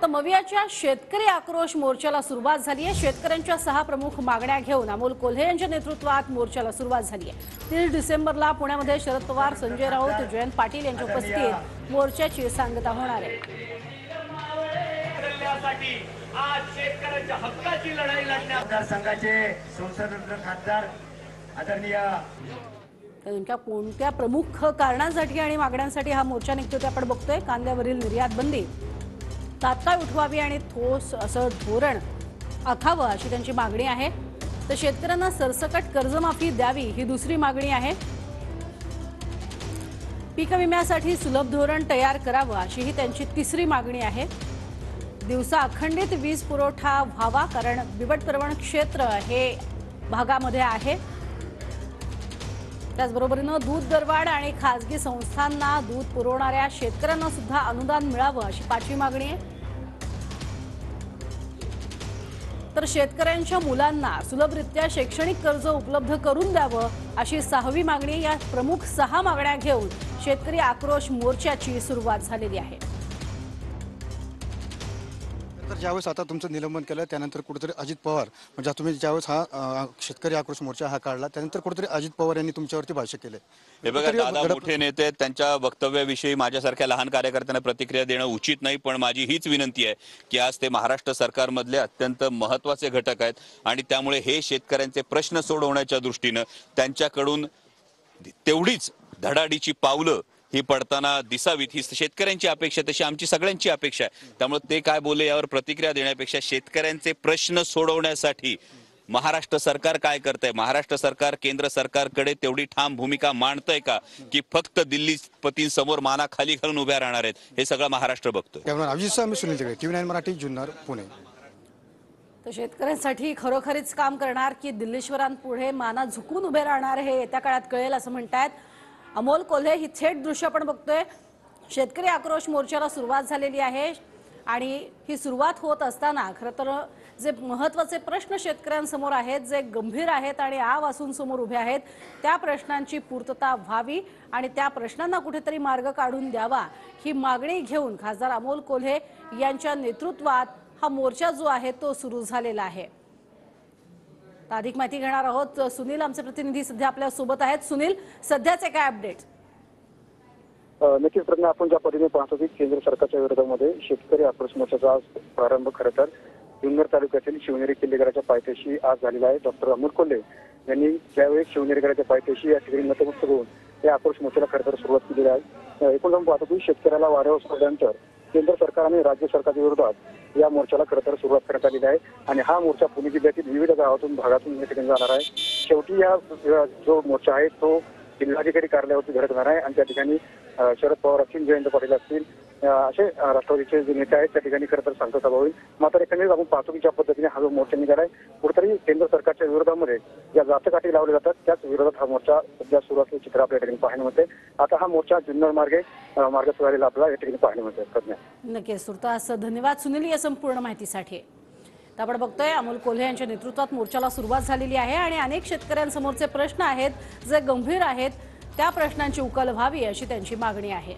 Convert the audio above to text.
तर मवियाच्या शेतकरी आक्रोश मोर्चाला सुरुवात झाली आहे। शेतकऱ्यांच्या 6 प्रमुख मागण्या घेऊन अमोल कोल्हे यांच्या नेतृत्वात मोर्चाला सुरुवात झाली आहे। 30 डिसेंबरला पुण्यामध्ये शरद पवार, संजय राऊत, जयंत पाटील यांच्या उपस्थितीत मोर्चाची सांगता होणार आहे। आज शेतकऱ्यांच्या हक्काची लढाई लढण्यास संघाचे संसद खासदार आदरणीय नेमक्या कोणत्या प्रमुख कारणांसाठी आणि मागण्यांसाठी हा मोर्चा निघतो ते आपण बघतोय। कांद्यावरील निर्यात बंदी तात्काळ उठवावी आणि ठोस असं धोरण आखावं अशी त्यांची मागणी आहे। तर शेतकऱ्यांना सरसकट कर्जमाफी द्यावी ही दुसरी मागणी आहे। पीक विम्यासाठी सुलभ धोरण तयार करावं अशी ही त्यांची तिसरी मागणी आहे। दिवसा अखंडित वीज पुरवठा व्हावा कारण बिबटप्रवण क्षेत्र हे भागामध्ये आहे। त्याचबरोबरीने दूध दरवाढ आणि खासगी संस्थांना दूध पुरवणाऱ्या शेतकऱ्यांना सुद्धा अनुदान मिळावं अशी पाचवी मागणी आहे। तर शेतकऱ्यांच्या मुलांना सुलभरित्या शैक्षणिक कर्ज उपलब्ध करून द्यावं अशी 6वी मागणी। या प्रमुख 6 मागण्या घेऊन शेतकरी आक्रोश मोर्चाची सुरुवात झालेली आहे। तर ज्यावेळेस आता तुमचं निलंबन केलं त्यानंतर कुठेतरी अजित पवार म्हणजे तुम्ही ज्यावेळेस हा शेतकरी आक्रोश मोर्चा हा काढला त्यानंतर कुठेतरी अजित पवार यांनी तुमच्यावरती भाष्य केले। हे बघा, दादा मोठे नेते त्यांच्या वक्तव्याविषयी माझ्यासारख्या लहान कार्यकर्त्यांना प्रतिक्रिया देणं उचित नाही, पण माझी हीच विनंती आहे की आज ते महाराष्ट्र सरकारमधले अत्यंत महत्त्वाचे घटक आहेत आणि त्यामुळे हे शेतकऱ्यांचे प्रश्न सोडवण्याच्या दृष्टीने त्यांच्याकडून तेवढीच धडाडीची पावलं ही पडताना दिसावीत ही शेतकऱ्यांची अपेक्षा, तशी आमची सगळ्यांची अपेक्षा आहे। त्यामुळे ते काय बोलले यावर प्रतिक्रिया देण्यापेक्षा शेतकऱ्यांचे प्रश्न सोडवण्यासाठी महाराष्ट्र सरकार काय करतंय, महाराष्ट्र सरकार केंद्र सरकारकडे तेवढी ठाम भूमिका मांडतंय का की फक्त दिल्लीपतींसमोर माना खाली घालून उभ्या राहणार आहेत, हे सगळं महाराष्ट्र बघतोय। त्यामुळे अभिजित सुनील तिकडे TV9 मराठी, जुन्नर, पुणे। तर शेतकऱ्यांसाठी खरोखरीच काम करणार की दिल्लीश्वरांपुढे माना झुकून उभे राहणार हे येत्या काळात कळेल असं म्हणतायत अमोल कोल्हे। ही थेट दृश्य आपण बघतोय। शेतकरी आक्रोश मोर्चाला सुरुवात झालेली आहे आणि ही सुरुवात होत असताना खरं तर जे महत्त्वाचे प्रश्न शेतकऱ्यांसमोर आहेत, जे गंभीर आहेत आणि आव असून समोर उभे आहेत, त्या प्रश्नांची पूर्तता व्हावी आणि त्या प्रश्नांना कुठेतरी मार्ग काढून द्यावा ही मागणी घेऊन खासदार अमोल कोल्हे यांच्या नेतृत्वात हा मोर्चा जो आहे तो सुरू झालेला आहे। अधिक माहिती घेणार आहोत। सुनील आमचे प्रतिनिधी सध्या आपल्या सोबत आहेत। सुनील, सध्याचे काय अपडेट? नक्कीच प्रज्ञा, आपण ज्या पद्धतीने पाहतो की केंद्र सरकारच्या विरोधामध्ये शेतकरी आक्रोश मोर्चाचा प्रारंभ खरं तर जुन्नर तालुक्यातील शिवनेरी किल्लेगडाच्या पायथ्याशी आज झालेला आहे। डॉक्टर अमोल कोल्हे यांनी ज्यावेळी शिवनेरीगडाच्या पायथ्याशी या ठिकाणी नतमस्तक होऊन या आक्रोश मोर्चाला खरं तर सुरुवात केलेली आहे। एकूण आपण पाहतो की शेतकऱ्याला वाऱ्यावर सोडल्यानंतर केंद्र सरकार आणि राज्य सरकारच्या विरोधात या मोर्चाला खरं तर सुरुवात करण्यात आलेली आहे आणि हा मोर्चा पुणे जिल्ह्यातील विविध गावातून भागातून या ठिकाणी जाणार आहे। शेवटी या जो मोर्चा आहे तो जिल्हाधिकारी कार्यालयावरती धडक होणार आहे आणि त्या ठिकाणी शरद पवार असतील, जयंत पाटील असतील असे राष्ट्रवादीचे जे नेते आहेत त्या ठिकाणी खरं तर शांतता व्हावी। मात्र एकंदरीत आपण पाहतो की ज्या पद्धतीने हा जो मोर्चा निघालाय कुठेतरी केंद्र सरकारच्या विरोधामध्ये ज्या जातकाठी लावले जातात त्याच विरोधात हा मोर्चा सध्या सुरू असल्याचे चित्र आपल्या ठिकाणी पाहायला मिळते। आता हा मोर्चा जुन्नर मार्ग सुधारेला आपला या ठिकाणी पाहायला मिळते। नक्कीच तुर्तास धन्यवाद सुनील या संपूर्ण माहितीसाठी। आपण बघतोय अमोल कोल्हे यांच्या नेतृत्वात मोर्चाला सुरुवात झालेली आहे आणि अनेक शेतकऱ्यांसमोरचे प्रश्न आहेत जे गंभीर आहेत, त्या प्रश्नांची उकल व्हावी अशी त्यांची मागणी आहे।